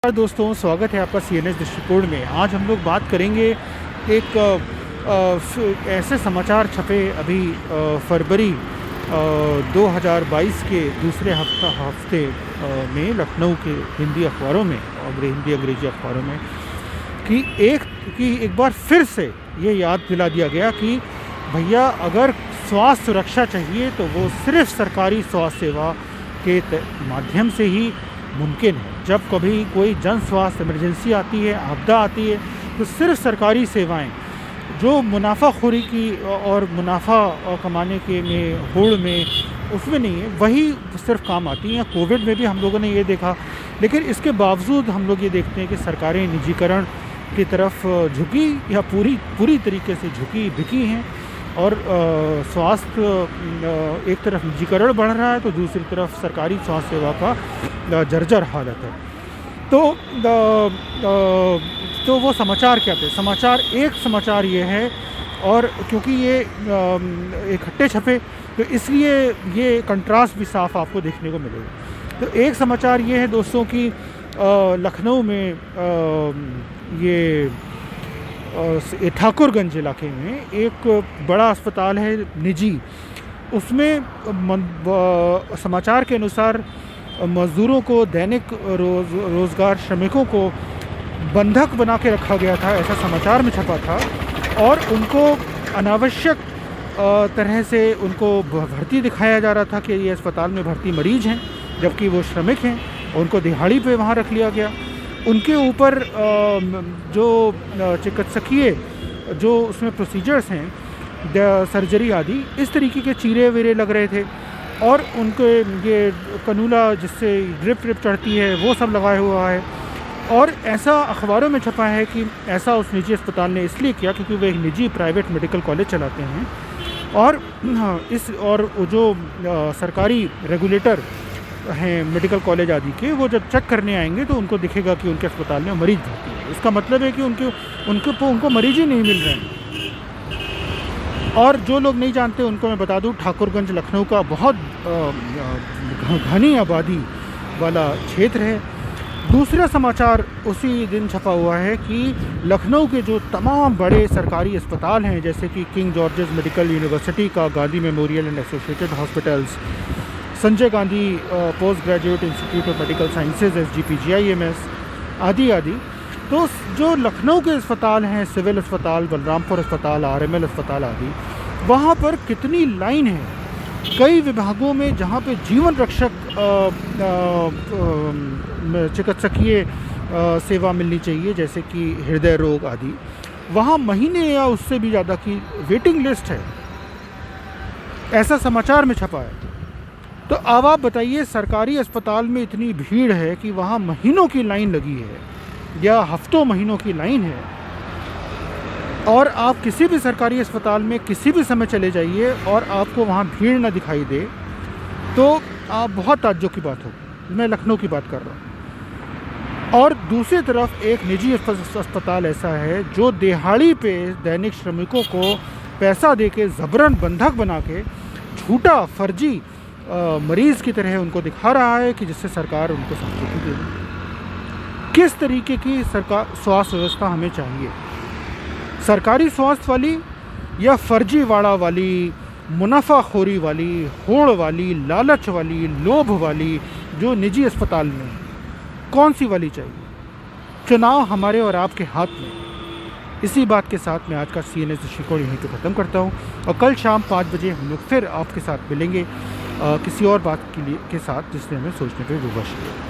नमस्कार दोस्तों, स्वागत है आपका CNS दृष्टिकोण में। आज हम लोग बात करेंगे एक ऐसे समाचार छपे अभी फरवरी 2022 के दूसरे हफ्ते में लखनऊ के हिंदी अखबारों में और हिंदी अंग्रेजी अखबारों में कि एक बार फिर से ये याद दिला दिया गया कि भैया अगर स्वास्थ्य सुरक्षा चाहिए तो वो सिर्फ सरकारी स्वास्थ्य सेवा के माध्यम से ही मुमकिन है। जब कभी कोई जन स्वास्थ्य इमरजेंसी आती है, आपदा आती है, तो सिर्फ सरकारी सेवाएं जो मुनाफाखोरी की और मुनाफा कमाने के में होड़ में उसमें नहीं है, वही सिर्फ काम आती हैं। कोविड में भी हम लोगों ने ये देखा, लेकिन इसके बावजूद हम लोग ये देखते हैं कि सरकारें निजीकरण की तरफ झुकी या पूरी तरीके से झुकी बिकी हैं और स्वास्थ्य एक तरफ निजीकरण बढ़ रहा है तो दूसरी तरफ सरकारी स्वास्थ्य सेवा का जर्जर हालत है। तो वो समाचार क्या थे? एक समाचार ये है, और क्योंकि ये इकट्ठे छपे तो इसलिए ये कंट्रास्ट भी साफ आपको देखने को मिलेगा। तो एक समाचार ये है दोस्तों कि लखनऊ में ये ठाकुरगंज इलाके में एक बड़ा अस्पताल है निजी, उसमें समाचार के अनुसार मज़दूरों को दैनिक रोज़गार श्रमिकों को बंधक बना के रखा गया था, ऐसा समाचार में छपा था। और उनको अनावश्यक तरह से उनको भर्ती दिखाया जा रहा था कि ये अस्पताल में भर्ती मरीज हैं, जबकि वो श्रमिक हैं। उनको दिहाड़ी पे वहाँ रख लिया गया। उनके ऊपर जो चिकित्सकीय जो उसमें प्रोसीजर्स हैं, सर्जरी आदि, इस तरीके के चीरे वीरे लग रहे थे। और उनके ये कनूला जिससे ड्रिप चढ़ती है वो सब लगाया हुआ है। और ऐसा अखबारों में छपा है कि ऐसा उस निजी अस्पताल ने इसलिए किया क्योंकि वो एक निजी प्राइवेट मेडिकल कॉलेज चलाते हैं। और जो सरकारी रेगुलेटर हैं मेडिकल कॉलेज आदि के, वो जब चेक करने आएंगे तो उनको दिखेगा कि उनके अस्पताल में मरीज भर्ती है। इसका मतलब है कि उनको मरीज ही नहीं मिल रहे हैं। और जो लोग नहीं जानते उनको मैं बता दूं, ठाकुरगंज लखनऊ का बहुत घनी आबादी वाला क्षेत्र है। दूसरा समाचार उसी दिन छपा हुआ है कि लखनऊ के जो तमाम बड़े सरकारी अस्पताल हैं, जैसे कि किंग जॉर्जेस मेडिकल यूनिवर्सिटी का Gandhi memorial and associated hospitals, Sanjay Gandhi post graduate institute of medical sciences SGPGIMS आदि, तो जो लखनऊ के अस्पताल हैं, सिविल अस्पताल, बलरामपुर अस्पताल, RML अस्पताल आदि, वहाँ पर कितनी लाइन है। कई विभागों में जहाँ पे जीवन रक्षक चिकित्सकीय सेवा मिलनी चाहिए, जैसे कि हृदय रोग आदि, वहाँ महीने या उससे भी ज़्यादा की वेटिंग लिस्ट है, ऐसा समाचार में छपा है। तो अब आप बताइए, सरकारी अस्पताल में इतनी भीड़ है कि वहाँ महीनों की लाइन लगी है या हफ्तों महीनों की लाइन है, और आप किसी भी सरकारी अस्पताल में किसी भी समय चले जाइए और आपको वहाँ भीड़ ना दिखाई दे, तो आप बहुत ताज्जुब की बात होगी। मैं लखनऊ की बात कर रहा हूँ। और दूसरी तरफ एक निजी अस्पताल ऐसा है जो दिहाड़ी पे दैनिक श्रमिकों को पैसा दे के ज़बरन बंधक बना के झूठा फर्जी मरीज़ की तरह उनको दिखा रहा है कि जिससे सरकार उनको सब्सिडी दे रही। किस तरीके की सरकार स्वास्थ्य व्यवस्था हमें चाहिए? सरकारी स्वास्थ्य वाली या फर्जीवाड़ा वाली, मुनाफाखोरी वाली, होड़ वाली, लालच वाली, लोभ वाली जो निजी अस्पताल में है? कौन सी वाली चाहिए? चुनाव हमारे और आपके हाथ में। इसी बात के साथ मैं आज का CNS दृष्टिकोण यहीं पे ख़त्म करता हूँ, और कल शाम 5 बजे हम लोग फिर आपके साथ मिलेंगे किसी और बात के साथ जिसने हमें सोचने पर विवश किया।